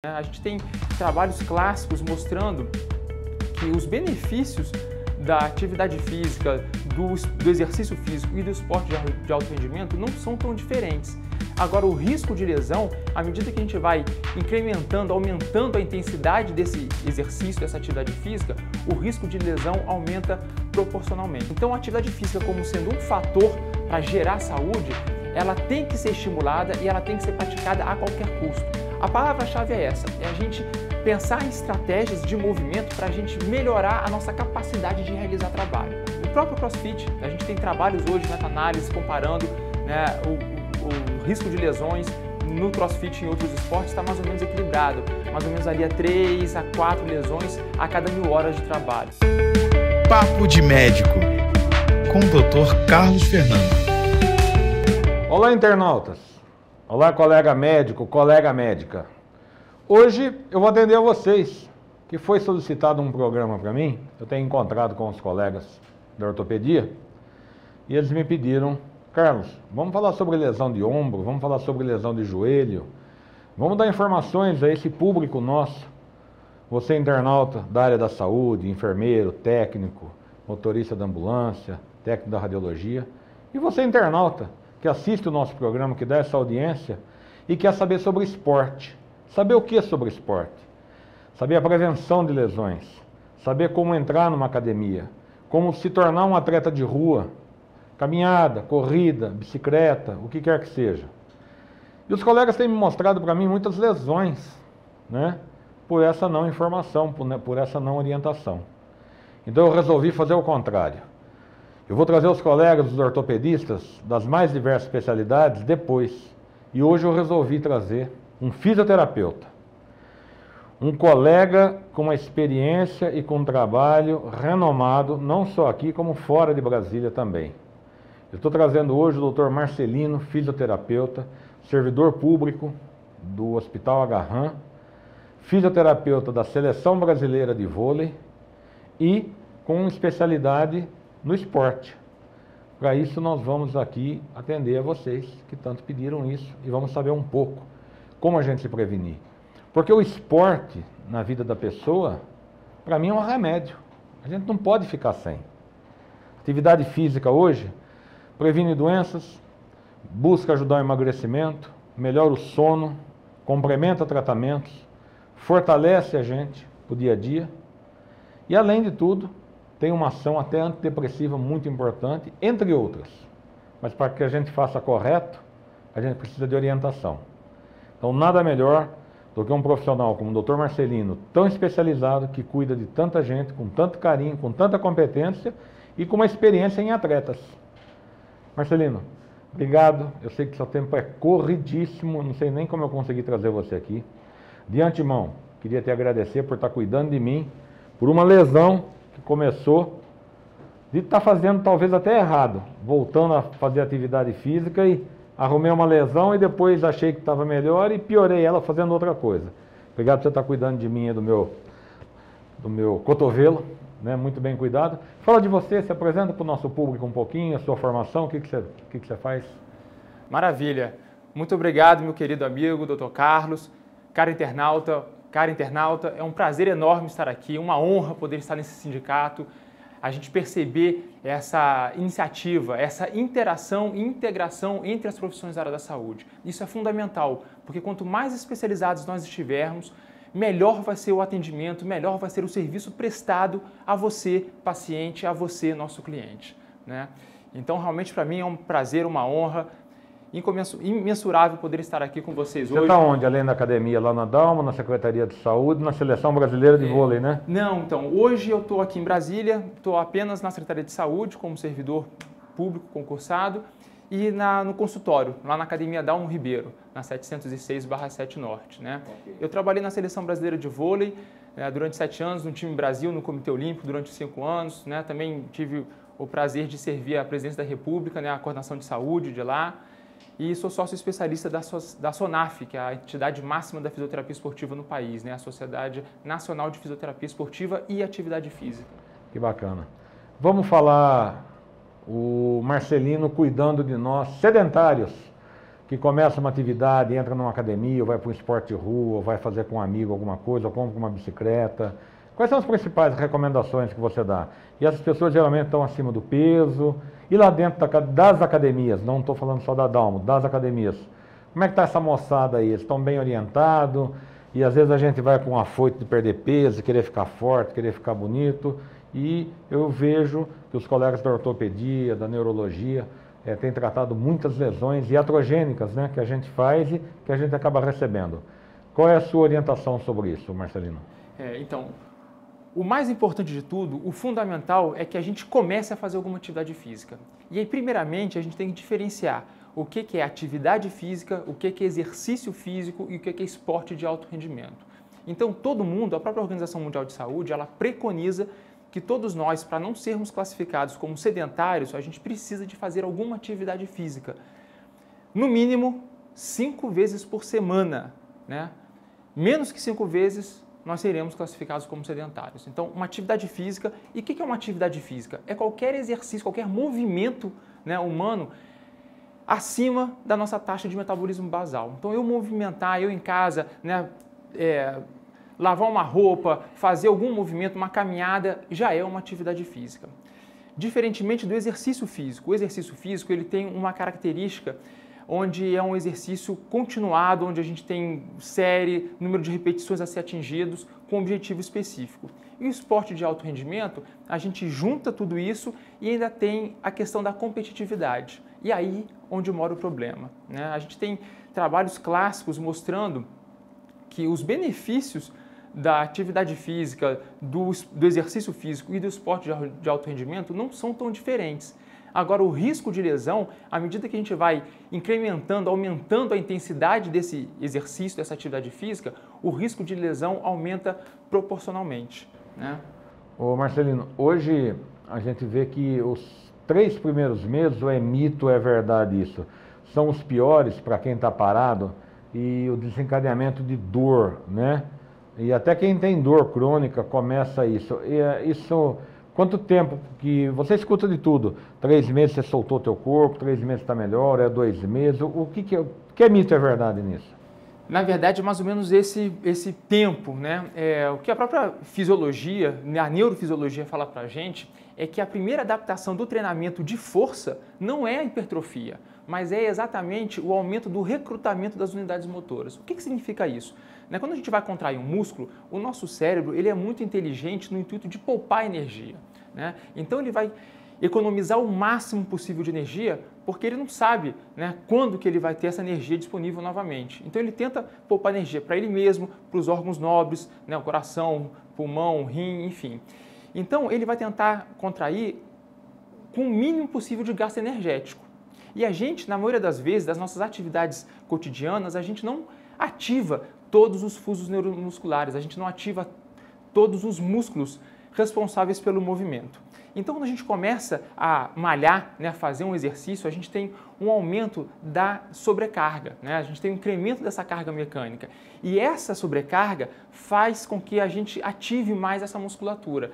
A gente tem trabalhos clássicos mostrando que os benefícios da atividade física, do exercício físico e do esporte de alto rendimento não são tão diferentes. Agora, o risco de lesão, à medida que a gente vai incrementando, aumentando a intensidade desse exercício, dessa atividade física, o risco de lesão aumenta proporcionalmente. Então, a atividade física, como sendo um fator para gerar saúde, ela tem que ser estimulada e ela tem que ser praticada a qualquer custo. A palavra-chave é essa, é a gente pensar em estratégias de movimento para a gente melhorar a nossa capacidade de realizar trabalho. O próprio CrossFit, a gente tem trabalhos hoje, meta-análise, comparando o risco de lesões no CrossFit e em outros esportes está mais ou menos equilibrado, mais ou menos ali a 3 a 4 lesões a cada 1000 horas de trabalho. Papo de Médico, com o Dr. Carlos Fernando. Olá, internautas! Olá, colega médico, colega médica. Hoje eu vou atender a vocês, que foi solicitado um programa para mim. Eu tenho encontrado com os colegas da ortopedia e eles me pediram: Carlos, vamos falar sobre lesão de ombro, vamos falar sobre lesão de joelho, vamos dar informações a esse público nosso. Você internauta da área da saúde, enfermeiro, técnico, motorista da ambulância, técnico da radiologia, e você internauta que assiste o nosso programa, que dá essa audiência e quer saber sobre esporte. Saber o que sobre esporte? Saber a prevenção de lesões, saber como entrar numa academia, como se tornar um atleta de rua, caminhada, corrida, bicicleta, o que quer que seja. E os colegas têm me mostrado para mim muitas lesões, né, por essa não informação, por essa não orientação. Então eu resolvi fazer o contrário. Eu vou trazer os colegas, os ortopedistas, das mais diversas especialidades depois. E hoje eu resolvi trazer um fisioterapeuta. Um colega com uma experiência e com um trabalho renomado, não só aqui, como fora de Brasília também. Eu estou trazendo hoje o Dr. Marcelino, fisioterapeuta, servidor público do Hospital Agarram, fisioterapeuta da Seleção Brasileira de Vôlei e com especialidade no esporte. Para isso nós vamos aqui atender a vocês que tanto pediram isso e vamos saber um pouco como a gente se prevenir. Porque o esporte na vida da pessoa, para mim é um remédio. A gente não pode ficar sem. Atividade física hoje previne doenças, busca ajudar o emagrecimento, melhora o sono, complementa tratamentos, fortalece a gente para o dia a dia e, além de tudo, tem uma ação até antidepressiva muito importante, entre outras. Mas para que a gente faça correto, a gente precisa de orientação. Então, nada melhor do que um profissional como o Dr. Marcelino, tão especializado, que cuida de tanta gente, com tanto carinho, com tanta competência e com uma experiência em atletas. Marcelino, obrigado. Eu sei que seu tempo é corridíssimo, não sei nem como eu consegui trazer você aqui. De antemão, queria te agradecer por estar cuidando de mim, por uma lesão que começou de estar fazendo talvez até errado, voltando a fazer atividade física e arrumei uma lesão e depois achei que estava melhor e piorei ela fazendo outra coisa. Obrigado por você estar cuidando de mim e do meu cotovelo, né? Muito bem cuidado. Fala de você, se apresenta para o nosso público um pouquinho, a sua formação, o que você faz? Maravilha. Muito obrigado, meu querido amigo, Dr. Carlos, cara internauta, é um prazer enorme estar aqui, uma honra poder estar nesse sindicato, a gente perceber essa iniciativa, essa interação e integração entre as profissões da área da saúde. Isso é fundamental, porque quanto mais especializados nós estivermos, melhor vai ser o atendimento, melhor vai ser o serviço prestado a você, paciente, a você, nosso cliente, né? Então, realmente, para mim é um prazer, uma honra imensurável poder estar aqui com vocês hoje. Você está onde? Além da academia, lá na Dalma, na Secretaria de Saúde, na Seleção Brasileira de Vôlei, né? Não, então, hoje eu estou aqui em Brasília, estou apenas na Secretaria de Saúde, como servidor público concursado, e no consultório, lá na Academia Dalmo Ribeiro, na 706/7 Norte, né? Okay. Eu trabalhei na Seleção Brasileira de Vôlei durante 7 anos, no time Brasil, no Comitê Olímpico, durante 5 anos, né? Também tive o prazer de servir a Presidência da República, né? A coordenação de saúde de lá. E sou sócio especialista da SONAF, que é a entidade máxima da fisioterapia esportiva no país, né? A Sociedade Nacional de Fisioterapia Esportiva e Atividade Física. Que bacana. Vamos falar o Marcelino cuidando de nós, sedentários, que começa uma atividade, entra numa academia, ou vai para um esporte de rua, ou vai fazer com um amigo alguma coisa, ou compra uma bicicleta? Quais são as principais recomendações que você dá? E essas pessoas geralmente estão acima do peso. E lá dentro das academias, não estou falando só da Dalmo, das academias, como é que está essa moçada aí? Eles estão bem orientados? E às vezes a gente vai com um afoito de perder peso, querer ficar forte, querer ficar bonito. E eu vejo que os colegas da ortopedia, da neurologia, têm tratado muitas lesões iatrogênicas, né, que a gente faz e que a gente acaba recebendo. Qual é a sua orientação sobre isso, Marcelino? Então, o mais importante de tudo, o fundamental é que a gente comece a fazer alguma atividade física. E aí, primeiramente, a gente tem que diferenciar o que é atividade física, o que é exercício físico e o que é esporte de alto rendimento. Então, todo mundo, a própria Organização Mundial de Saúde, ela preconiza que todos nós, para não sermos classificados como sedentários, a gente precisa de fazer alguma atividade física. No mínimo, 5 vezes por semana, né? Menos que 5 vezes, nós seremos classificados como sedentários. Então, uma atividade física. E o que é uma atividade física? É qualquer exercício, qualquer movimento, né, humano acima da nossa taxa de metabolismo basal. Então, eu movimentar, eu em casa, né, lavar uma roupa, fazer algum movimento, uma caminhada, já é uma atividade física. Diferentemente do exercício físico. O exercício físico ele tem uma característica onde é um exercício continuado, onde a gente tem série, número de repetições a ser atingidos, com objetivo específico. E o esporte de alto rendimento, a gente junta tudo isso e ainda tem a questão da competitividade. E aí onde mora o problema, né? A gente tem trabalhos clássicos mostrando que os benefícios da atividade física, do exercício físico e do esporte de alto rendimento não são tão diferentes. Agora, o risco de lesão, à medida que a gente vai incrementando, aumentando a intensidade desse exercício, dessa atividade física, o risco de lesão aumenta proporcionalmente, né? Ô Marcelino, hoje a gente vê que os 3 primeiros meses, ou é mito ou é verdade isso, são os piores para quem está parado e o desencadeamento de dor, né? E até quem tem dor crônica começa isso. E isso, quanto tempo que você escuta de tudo? 3 meses você soltou teu corpo, 3 meses está melhor, é 2 meses. O que é mito e é verdade nisso? Na verdade, é mais ou menos esse tempo, né? O que a própria fisiologia, a neurofisiologia fala pra gente é que a primeira adaptação do treinamento de força não é a hipertrofia, mas é exatamente o aumento do recrutamento das unidades motoras. O que significa isso? Quando a gente vai contrair um músculo, o nosso cérebro ele é muito inteligente no intuito de poupar energia, né? Então ele vai economizar o máximo possível de energia, porque ele não sabe, né, quando que ele vai ter essa energia disponível novamente. Então ele tenta poupar energia para ele mesmo, para os órgãos nobres, né, o coração, pulmão, rim, enfim. Então ele vai tentar contrair com o mínimo possível de gasto energético. E a gente, na maioria das vezes, das nossas atividades cotidianas, a gente não ativa todos os fusos neuromusculares, a gente não ativa todos os músculos responsáveis pelo movimento. Então, quando a gente começa a malhar, né, a fazer um exercício, a gente tem um aumento da sobrecarga, né? A gente tem um incremento dessa carga mecânica. E essa sobrecarga faz com que a gente ative mais essa musculatura.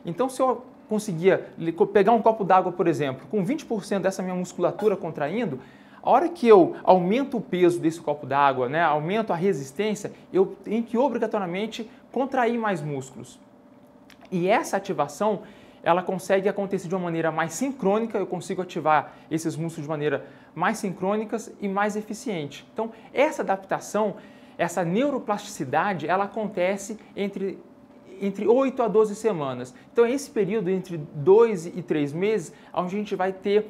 Então, se eu conseguia pegar um copo d'água, por exemplo, com 20% dessa minha musculatura contraindo, a hora que eu aumento o peso desse copo d'água, né, aumento a resistência, eu tenho que obrigatoriamente contrair mais músculos. E essa ativação, ela consegue acontecer de uma maneira mais sincrônica, eu consigo ativar esses músculos de maneira mais sincrônicas e mais eficiente. Então, essa adaptação, essa neuroplasticidade, ela acontece entre 8 a 12 semanas. Então, é esse período entre 2 e 3 meses, onde a gente vai ter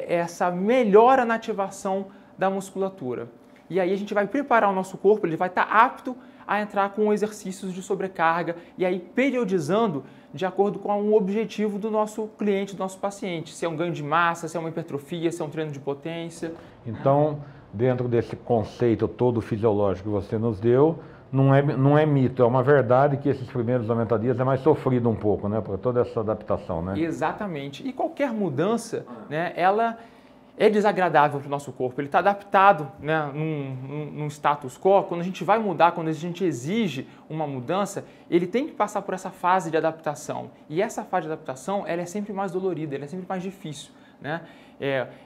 essa melhora na ativação da musculatura. E aí a gente vai preparar o nosso corpo, ele vai estar apto a entrar com exercícios de sobrecarga e aí periodizando de acordo com o objetivo do nosso cliente, do nosso paciente. Se é um ganho de massa, se é uma hipertrofia, se é um treino de potência. Então, dentro desse conceito todo fisiológico que você nos deu, não é mito, é uma verdade que esses primeiros 90 dias é mais sofrido um pouco, né, por toda essa adaptação, né? Exatamente. E qualquer mudança, né, ela é desagradável para o nosso corpo. Ele está adaptado, né, num status quo. Quando a gente vai mudar, quando a gente exige uma mudança, ele tem que passar por essa fase de adaptação. E essa fase de adaptação, ela é sempre mais dolorida, ela é sempre mais difícil, né?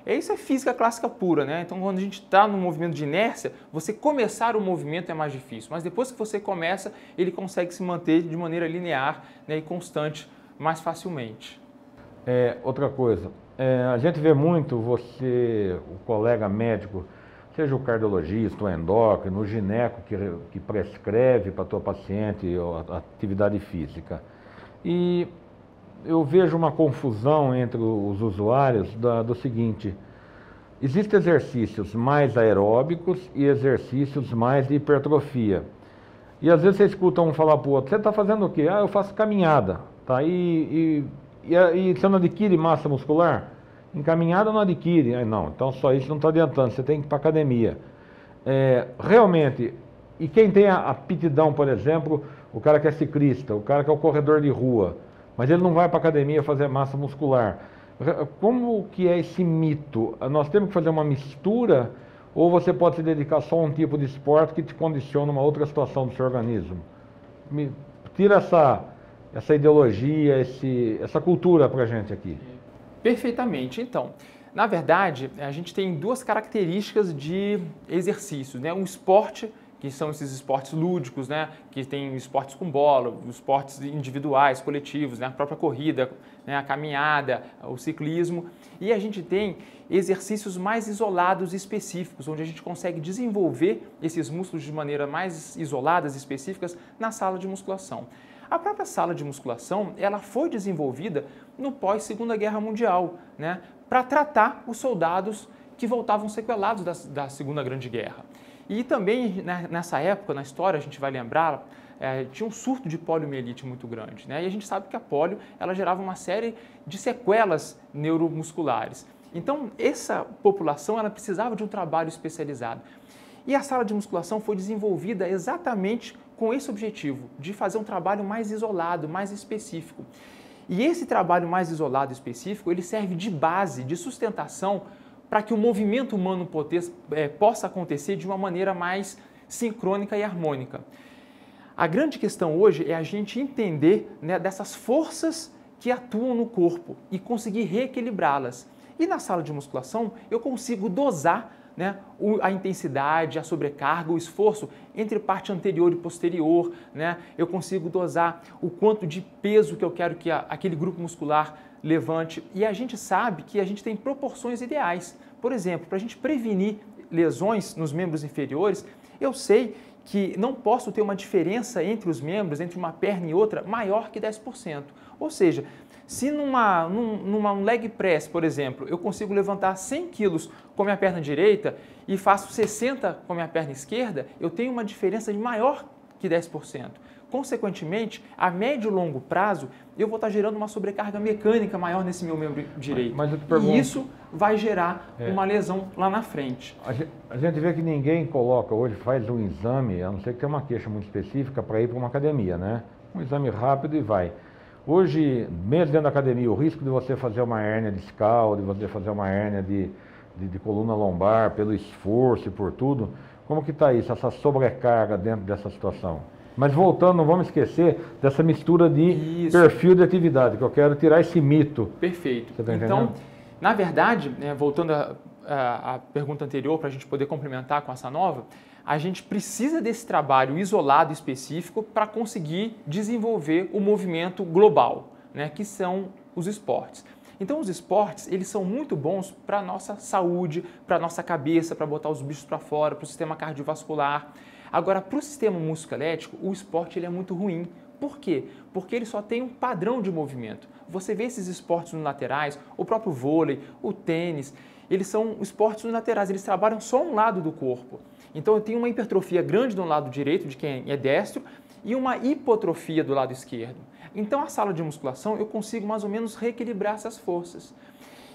Isso é física clássica pura, né? Então, quando a gente está no movimento de inércia, você começar o movimento é mais difícil, mas depois que você começa, ele consegue se manter de maneira linear, né, e constante mais facilmente. Outra coisa, a gente vê muito o colega médico, seja o cardiologista, o endócrino, o gineco que prescreve para a tua paciente a atividade física. E eu vejo uma confusão entre os usuários do seguinte: existem exercícios mais aeróbicos e exercícios mais de hipertrofia. E às vezes você escuta um falar para o outro: você está fazendo o quê? Eu faço caminhada. Tá? E você não adquire massa muscular? Em caminhada não adquire. Não, então só isso não está adiantando, você tem que ir para academia. Realmente, e quem tem a aptidão, por exemplo, o cara que é ciclista, o cara que é o corredor de rua, mas ele não vai para a academia fazer massa muscular. Como que é esse mito? Nós temos que fazer uma mistura, ou você pode se dedicar só a um tipo de esporte que te condiciona uma outra situação do seu organismo? Tira essa ideologia, essa cultura para a gente aqui. Perfeitamente. Então, na verdade, a gente tem duas características de exercícios, né? Um esporte, que são esses esportes lúdicos, né? Que tem esportes com bola, esportes individuais, coletivos, né? A própria corrida, né? A caminhada, o ciclismo. E a gente tem exercícios mais isolados e específicos, onde a gente consegue desenvolver esses músculos de maneira mais isoladas e específicas na sala de musculação. A própria sala de musculação, ela foi desenvolvida no pós-Segunda Guerra Mundial, né, para tratar os soldados que voltavam sequelados da Segunda Grande Guerra. E também, né, nessa época, na história, a gente vai lembrar, tinha um surto de poliomielite muito grande, né, e a gente sabe que a polio, ela gerava uma série de sequelas neuromusculares. Então, essa população, ela precisava de um trabalho especializado. E a sala de musculação foi desenvolvida exatamente com esse objetivo, de fazer um trabalho mais isolado, mais específico. E esse trabalho mais isolado e específico, ele serve de base, de sustentação, para que o movimento humano possa acontecer de uma maneira mais sincrônica e harmônica. A grande questão hoje é a gente entender, né, dessas forças que atuam no corpo e conseguir reequilibrá-las. E na sala de musculação, eu consigo dosar, né, a intensidade, a sobrecarga, o esforço entre parte anterior e posterior, né? Eu consigo dosar o quanto de peso que eu quero que aquele grupo muscular levante. E a gente sabe que a gente tem proporções ideais. Por exemplo, para a gente prevenir lesões nos membros inferiores, eu sei que não posso ter uma diferença entre os membros, entre uma perna e outra, maior que 10%. Ou seja, se num leg press, por exemplo, eu consigo levantar 100 quilos com a minha perna direita e faço 60 com a minha perna esquerda, eu tenho uma diferença de maior que 10%. Consequentemente, a médio e longo prazo, eu vou estar gerando uma sobrecarga mecânica maior nesse meu membro direito. Mas eu te pergunto, e isso vai gerar uma lesão lá na frente. A gente vê que ninguém coloca hoje, faz um exame, a não ser que tenha uma queixa muito específica para ir para uma academia, né? Um exame rápido e vai. Hoje, mesmo dentro da academia, o risco de você fazer uma hérnia discal, de você fazer uma hérnia de coluna lombar, pelo esforço e por tudo, como que está isso, essa sobrecarga dentro dessa situação? Mas voltando, não vamos esquecer dessa mistura de perfil de atividade, que eu quero tirar esse mito. Perfeito. Você tá então, entendendo? na verdade, voltando à pergunta anterior, para a gente poder complementar com essa nova, a gente precisa desse trabalho isolado específico para conseguir desenvolver o movimento global, né, que são os esportes. Então, os esportes, eles são muito bons para a nossa saúde, para a nossa cabeça, para botar os bichos para fora, para o sistema cardiovascular. Agora, para o sistema musculoesquelético, o esporte ele é muito ruim. Por quê? Porque ele só tem um padrão de movimento. Você vê esses esportes unilaterais, o próprio vôlei, o tênis, eles são esportes unilaterais, eles trabalham só um lado do corpo. Então, eu tenho uma hipertrofia grande do lado direito, de quem é destro, e uma hipotrofia do lado esquerdo. Então, a sala de musculação, eu consigo mais ou menos reequilibrar essas forças.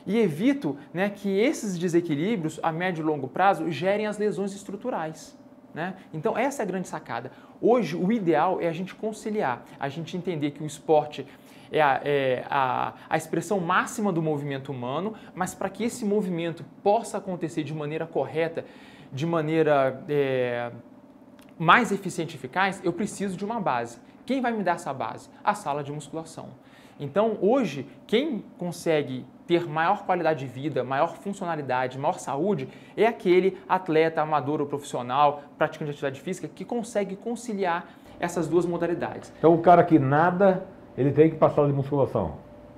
E evito, né, que esses desequilíbrios, a médio e longo prazo, gerem as lesões estruturais, né? Então, essa é a grande sacada. Hoje, o ideal é a gente conciliar, a gente entender que o esporte é a expressão máxima do movimento humano, mas para que esse movimento possa acontecer de maneira correta, de maneira mais eficiente e eficaz, eu preciso de uma base. Quem vai me dar essa base? A sala de musculação. Então, hoje, quem consegue ter maior qualidade de vida, maior funcionalidade, maior saúde, é aquele atleta amador ou profissional, praticante de atividade física, que consegue conciliar essas duas modalidades. Então o cara que nada, ele tem que passar de musculação.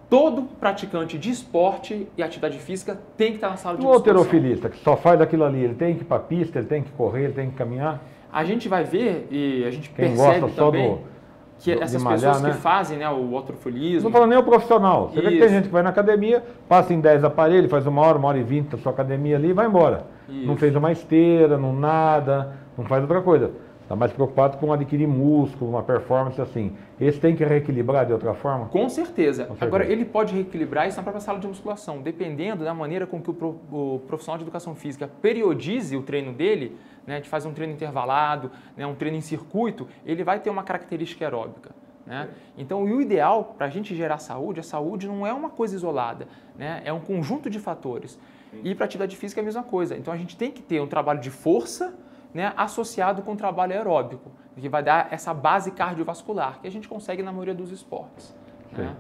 Todo praticante de esporte e atividade física tem que estar na sala de O musculação. halterofilista, que só faz aquilo ali, ele tem que ir para a pista, ele tem que correr, ele tem que caminhar? A gente vai ver e a gente Quem percebe gosta só também que essas malhar, pessoas né? que fazem, né, o halterofilismo... Não falando nem o profissional. Você vê que tem Isso. gente que vai na academia, passa em 10 aparelhos, faz 1 hora e 20 da sua academia ali e vai embora. Isso. Não fez uma esteira, não nada, não faz outra coisa. Está mais preocupado com adquirir músculo, uma performance assim. Esse tem que reequilibrar de outra forma? Com certeza. Com certeza. Agora, ele pode reequilibrar isso na própria sala de musculação, dependendo da maneira com que o profissional de educação física periodize o treino dele, né, de fazer um treino intervalado, né, um treino em circuito, ele vai ter uma característica aeróbica. Né? Então, o ideal para a gente gerar saúde, a saúde não é uma coisa isolada, né? É um conjunto de fatores. E para a atividade física é a mesma coisa. Então, a gente tem que ter um trabalho de força, né, associado com o trabalho aeróbico, que vai dar essa base cardiovascular, que a gente consegue na maioria dos esportes. Né?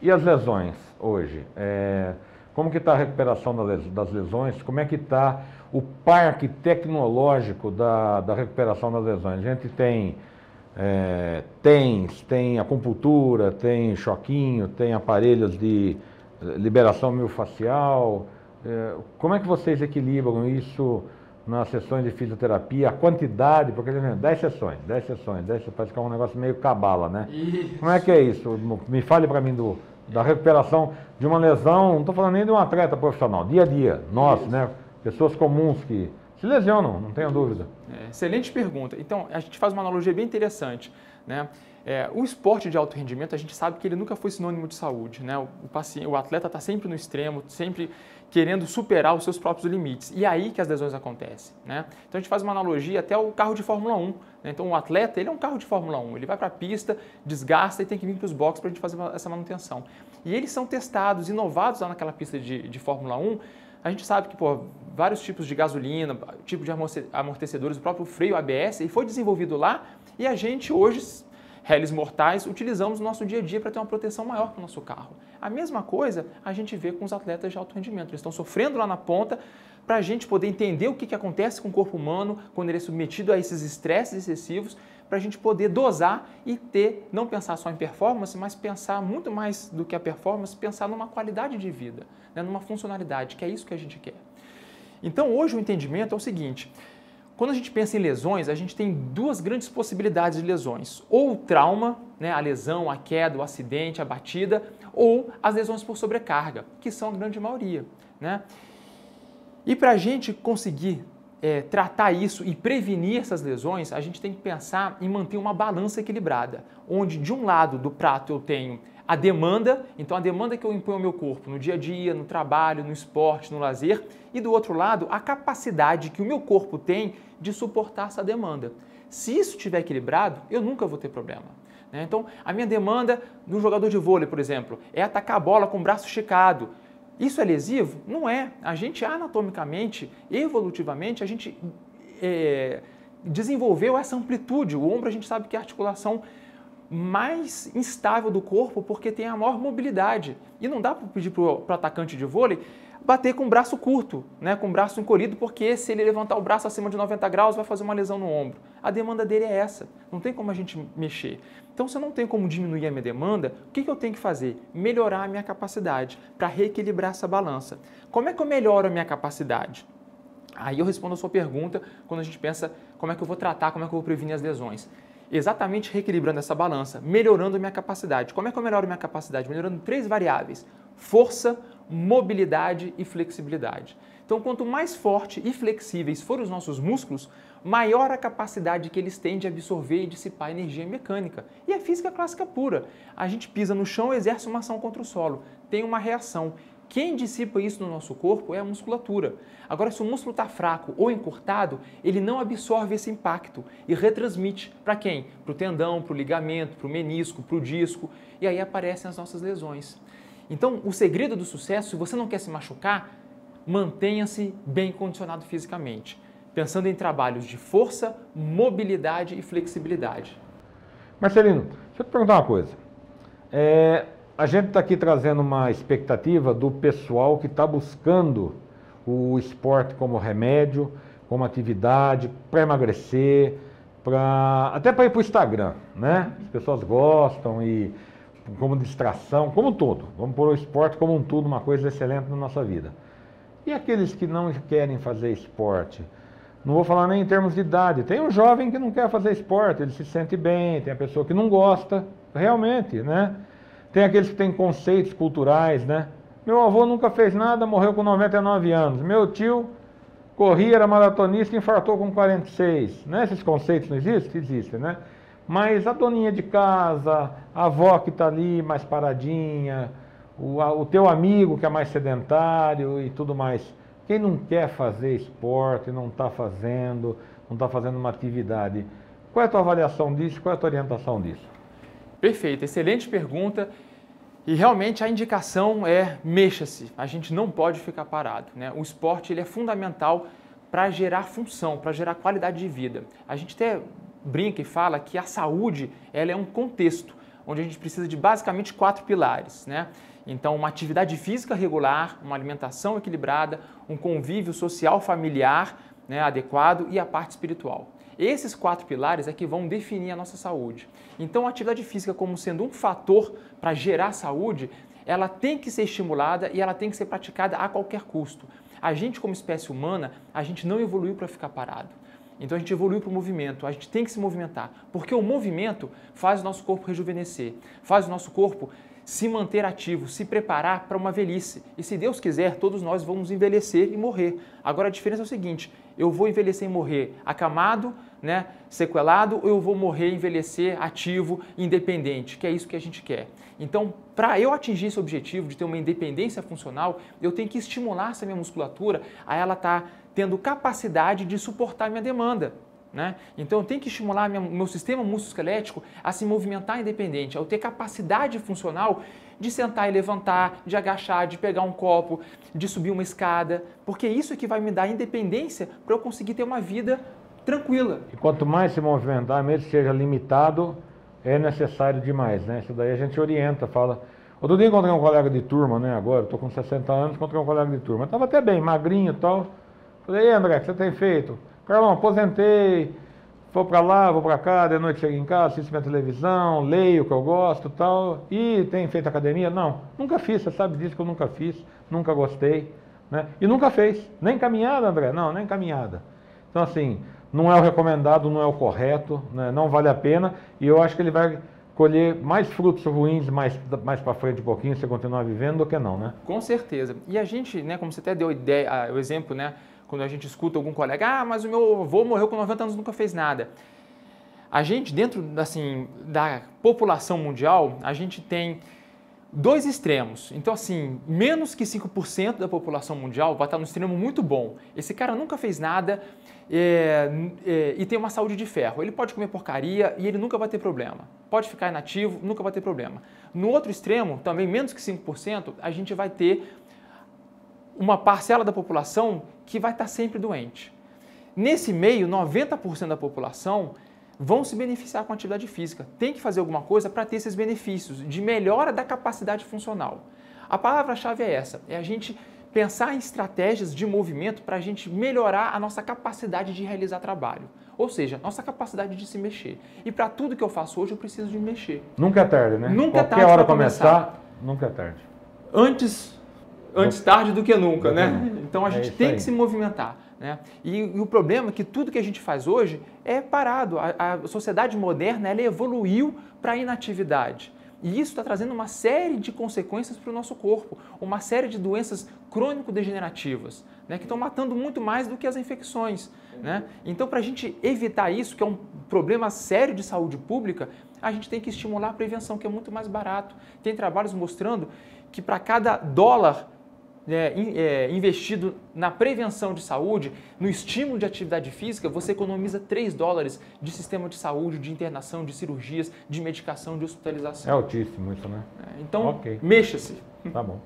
E as lesões hoje? Como que está a recuperação das lesões? Como é que está o parque tecnológico da recuperação das lesões? A gente tem tem acupuntura, tem choquinho, tem aparelhos de liberação miofascial. Como é que vocês equilibram isso nas sessões de fisioterapia, a quantidade, porque 10 sessões, parece que é um negócio meio cabala, né? Isso. Como é que é isso? Me fale para mim da recuperação de uma lesão, não estou falando nem de um atleta profissional, dia a dia, nós, né? Pessoas comuns que se lesionam, não tenho dúvida. Excelente pergunta. Então, a gente faz uma analogia bem interessante, né? O esporte de alto rendimento, a gente sabe que ele nunca foi sinônimo de saúde, né? O atleta está sempre no extremo, sempre querendo superar os seus próprios limites. E é aí que as lesões acontecem, né? Então, a gente faz uma analogia até o carro de Fórmula 1. Né? Então, o atleta, ele é um carro de Fórmula 1. Ele vai para a pista, desgasta e tem que vir para os boxes para a gente fazer essa manutenção. E eles são testados, inovados lá naquela pista de Fórmula 1. A gente sabe que vários tipos de gasolina, tipo de amortecedores, o próprio freio ABS, ele foi desenvolvido lá e a gente hoje, réis mortais, utilizamos no nosso dia a dia para ter uma proteção maior para o nosso carro. A mesma coisa a gente vê com os atletas de alto rendimento. Eles estão sofrendo lá na ponta para a gente poder entender o que acontece com o corpo humano quando ele é submetido a esses estresses excessivos, para a gente poder dosar e não pensar só em performance, mas pensar muito mais do que a performance, pensar numa qualidade de vida, né, numa funcionalidade, que é isso que a gente quer. Então, hoje o entendimento é o seguinte: quando a gente pensa em lesões, a gente tem duas grandes possibilidades de lesões. Ou o trauma, né, a lesão, a queda, o acidente, a batida, ou as lesões por sobrecarga, que são a grande maioria. Né? E para a gente conseguir tratar isso e prevenir essas lesões, a gente tem que pensar em manter uma balança equilibrada, onde de um lado do prato eu tenho a demanda, então a demanda que eu imponho ao meu corpo no dia a dia, no trabalho, no esporte, no lazer, e do outro lado a capacidade que o meu corpo tem de suportar essa demanda. Se isso estiver equilibrado, eu nunca vou ter problema. Né? Então, a minha demanda do jogador de vôlei, por exemplo, é atacar a bola com o braço esticado. Isso é lesivo? Não é. A gente anatomicamente, evolutivamente, a gente desenvolveu essa amplitude. O ombro a gente sabe que é a articulação mais instável do corpo porque tem a maior mobilidade. E não dá para pedir para o atacante de vôlei bater com o braço curto, né, com o braço encolhido, porque se ele levantar o braço acima de 90 graus vai fazer uma lesão no ombro. A demanda dele é essa. Não tem como a gente mexer. Então, se eu não tenho como diminuir a minha demanda, o que eu tenho que fazer? Melhorar a minha capacidade para reequilibrar essa balança. Como é que eu melhoro a minha capacidade? Aí eu respondo a sua pergunta quando a gente pensa como é que eu vou tratar, como é que eu vou prevenir as lesões. Exatamente reequilibrando essa balança, melhorando a minha capacidade. Como é que eu melhoro a minha capacidade? Melhorando 3 variáveis: força, mobilidade e flexibilidade. Então, quanto mais forte e flexíveis forem os nossos músculos, maior a capacidade que eles têm de absorver e dissipar energia mecânica. E é física clássica pura. A gente pisa no chão e exerce uma ação contra o solo. Tem uma reação. Quem dissipa isso no nosso corpo é a musculatura. Agora, se o músculo está fraco ou encurtado, ele não absorve esse impacto e retransmite para quem? Para o tendão, para o ligamento, para o menisco, para o disco. E aí aparecem as nossas lesões. Então, o segredo do sucesso, se você não quer se machucar, mantenha-se bem condicionado fisicamente, pensando em trabalhos de força, mobilidade e flexibilidade. Marcelino, deixa eu te perguntar uma coisa. a gente está aqui trazendo uma expectativa do pessoal que está buscando o esporte como remédio, como atividade, para emagrecer, até para ir para o Instagram, né? As pessoas gostam e como distração, como tudo. Vamos pôr o esporte como um tudo, uma coisa excelente na nossa vida. E aqueles que não querem fazer esporte? Não vou falar nem em termos de idade. Tem um jovem que não quer fazer esporte, ele se sente bem, tem a pessoa que não gosta, realmente, né? Tem aqueles que têm conceitos culturais, né? Meu avô nunca fez nada, morreu com 99 anos. Meu tio corria, era maratonista e infartou com 46. Né? Esses conceitos não existem? Existem, né? Mas a doninha de casa, a avó que está ali mais paradinha, o teu amigo que é mais sedentário e tudo mais. Quem não quer fazer esporte, não está fazendo uma atividade. Qual é a tua avaliação disso? Qual é a tua orientação disso? Perfeito, excelente pergunta. E realmente a indicação é mexa-se, a gente não pode ficar parado, né? O esporte ele é fundamental para gerar função, para gerar qualidade de vida. A gente até brinca e fala que a saúde ela é um contexto, onde a gente precisa de basicamente 4 pilares, né? Então, uma atividade física regular, uma alimentação equilibrada, um convívio social familiar, né, adequado e a parte espiritual. Esses 4 pilares é que vão definir a nossa saúde. Então, a atividade física como sendo um fator para gerar saúde, ela tem que ser estimulada e ela tem que ser praticada a qualquer custo. A gente, como espécie humana, a gente não evoluiu para ficar parado. Então, a gente evoluiu para o movimento, a gente tem que se movimentar, porque o movimento faz o nosso corpo rejuvenescer, faz o nosso corpo se manter ativo, se preparar para uma velhice. E se Deus quiser, todos nós vamos envelhecer e morrer. Agora a diferença é o seguinte, eu vou envelhecer e morrer acamado, né, sequelado, ou eu vou morrer e envelhecer ativo, independente, que é isso que a gente quer. Então, para eu atingir esse objetivo de ter uma independência funcional, eu tenho que estimular essa minha musculatura a ela estar tendo capacidade de suportar a minha demanda. Né? Então eu tenho que estimular meu sistema musculoesquelético a se movimentar independente, a eu ter capacidade funcional de sentar e levantar, de agachar, de pegar um copo, de subir uma escada, porque isso é que vai me dar independência para eu conseguir ter uma vida tranquila. E quanto mais se movimentar, mesmo que seja limitado, é necessário demais, né? Isso daí a gente orienta, fala... Outro dia encontrei um colega de turma, né? Agora eu estou com 60 anos, encontrei um colega de turma, estava até bem, magrinho e tal. Falei, e aí, André, o que você tem feito? Carlão, aposentei, vou para lá, vou para cá, de noite chego em casa, assisto minha televisão, leio o que eu gosto e tal. E tem feito academia? Não, nunca fiz, você sabe disso que eu nunca fiz, nunca gostei, né? E nunca fez, nem caminhada, André, não, nem caminhada. Então assim, não é o recomendado, não é o correto, né? Não vale a pena e eu acho que ele vai colher mais frutos ruins mais para frente um pouquinho, se você continuar vivendo, do que não, né? Com certeza. E a gente, né, como você até deu o exemplo, né? Quando a gente escuta algum colega, mas o meu avô morreu com 90 anos e nunca fez nada. A gente, dentro assim, da população mundial, a gente tem 2 extremos. Então, assim, menos que 5% da população mundial vai estar no extremo muito bom. Esse cara nunca fez nada e tem uma saúde de ferro. Ele pode comer porcaria e ele nunca vai ter problema. Pode ficar inativo, nunca vai ter problema. No outro extremo, também menos que 5%, a gente vai ter uma parcela da população que vai estar sempre doente. Nesse meio, 90% da população vão se beneficiar com a atividade física. Tem que fazer alguma coisa para ter esses benefícios de melhora da capacidade funcional. A palavra-chave é essa, é a gente pensar em estratégias de movimento para a gente melhorar a nossa capacidade de realizar trabalho. Ou seja, nossa capacidade de se mexer. E para tudo que eu faço hoje, eu preciso de mexer. Nunca é tarde, né? Nunca é tarde. Qualquer hora começar, nunca é tarde. Antes tarde do que nunca, né? Então a gente tem que se movimentar, né? E o problema é que tudo que a gente faz hoje é parado. A sociedade moderna ela evoluiu para a inatividade. E isso está trazendo uma série de consequências para o nosso corpo, uma série de doenças crônico-degenerativas, né, que estão matando muito mais do que as infecções. Né? Então, para a gente evitar isso, que é um problema sério de saúde pública, a gente tem que estimular a prevenção, que é muito mais barato. Tem trabalhos mostrando que para cada dólar investido na prevenção de saúde, no estímulo de atividade física, você economiza $3 de sistema de saúde, de internação, de cirurgias, de medicação, de hospitalização. É altíssimo isso, né? Então, mexa-se. Tá bom.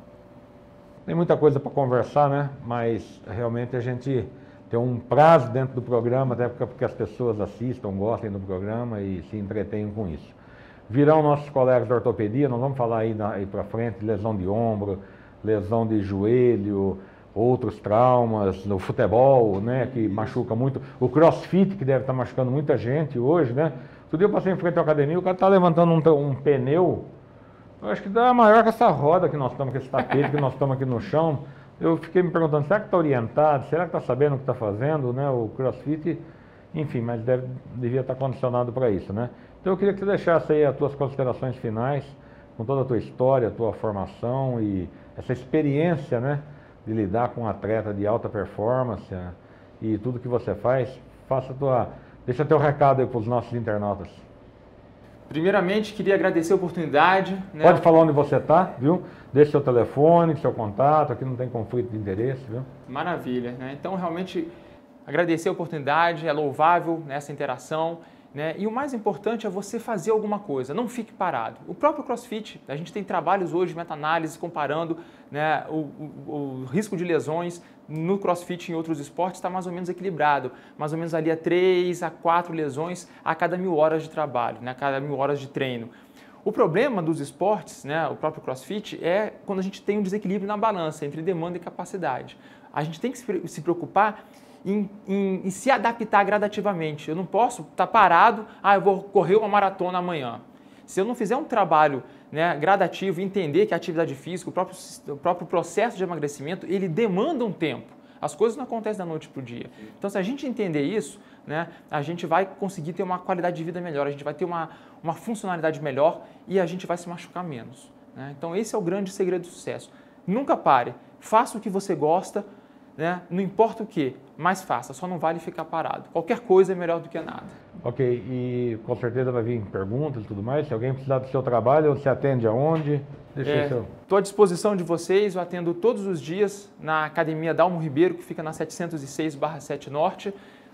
Tem muita coisa para conversar, né? Mas realmente a gente tem um prazo dentro do programa, até porque as pessoas assistam, gostem do programa e se entretenham com isso. virão nossos colegas da ortopedia, nós vamos falar aí para frente, lesão de ombro, lesão de joelho, outros traumas, no futebol, né, que machuca muito, o crossfit, que deve estar machucando muita gente hoje, né. Outro dia eu passei em frente à academia, o cara está levantando um pneu, eu acho que dá maior que essa roda que nós estamos, que esse tapete que nós estamos aqui no chão. Eu fiquei me perguntando, será que está orientado, será que está sabendo o que está fazendo, né, o crossfit, enfim, mas devia estar condicionado para isso, né. Então eu queria que você deixasse aí as tuas considerações finais, com toda a tua história, a tua formação e essa experiência, né, de lidar com um atleta de alta performance e tudo que você faz, deixa teu recado aí para os nossos internautas. Primeiramente, queria agradecer a oportunidade. Né? Pode falar onde você está, viu? Deixe seu telefone, seu contato, aqui não tem conflito de interesse, viu? Maravilha, né? Então, realmente, agradecer a oportunidade, é louvável nessa interação. Né? E o mais importante é você fazer alguma coisa, não fique parado. O próprio CrossFit, a gente tem trabalhos hoje, meta-análise, comparando, né, o risco de lesões no CrossFit e em outros esportes está mais ou menos equilibrado, mais ou menos ali a 3 a 4 lesões a cada 1000 horas de trabalho, né, a cada 1000 horas de treino. O problema dos esportes, né, o próprio CrossFit, é quando a gente tem um desequilíbrio na balança entre demanda e capacidade. A gente tem que se preocupar em se adaptar gradativamente. Eu não posso estar parado, eu vou correr uma maratona amanhã. Se eu não fizer um trabalho, né, gradativo, entender que a atividade física, o próprio processo de emagrecimento, ele demanda um tempo. As coisas não acontecem da noite para o dia. Então, se a gente entender isso, né, a gente vai conseguir ter uma qualidade de vida melhor, a gente vai ter uma funcionalidade melhor e a gente vai se machucar menos. Né? Então, esse é o grande segredo do sucesso. Nunca pare, faça o que você gosta, né? Não importa o que, mas faça, só não vale ficar parado. Qualquer coisa é melhor do que nada. Ok, e com certeza vai vir perguntas e tudo mais. Se alguém precisar do seu trabalho, você atende aonde? Estou à disposição de vocês, eu atendo todos os dias na Academia Dalmo Ribeiro, que fica na 706/7 Norte.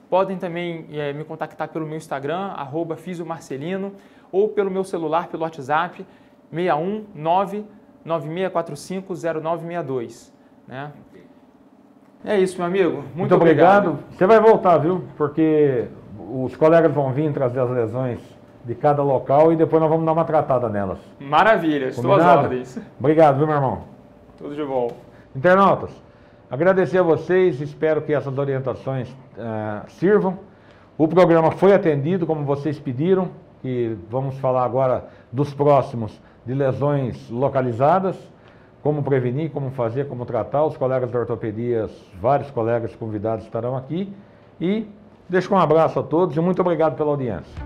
Podem também me contactar pelo meu Instagram, @fisiomarcelino, ou pelo meu celular, pelo WhatsApp, 619-9645-0962. Né? É isso, meu amigo. Muito obrigado. Você vai voltar, viu? Porque os colegas vão vir trazer as lesões de cada local e depois nós vamos dar uma tratada nelas. Maravilha, estou às ordens. Obrigado, viu, meu irmão? Tudo de bom. Internautas, agradecer a vocês, espero que essas orientações sirvam. O programa foi atendido, como vocês pediram, e vamos falar agora dos próximos de lesões localizadas. Como prevenir, como fazer, como tratar. Os colegas da ortopedia, vários colegas convidados estarão aqui. E deixo um abraço a todos e muito obrigado pela audiência.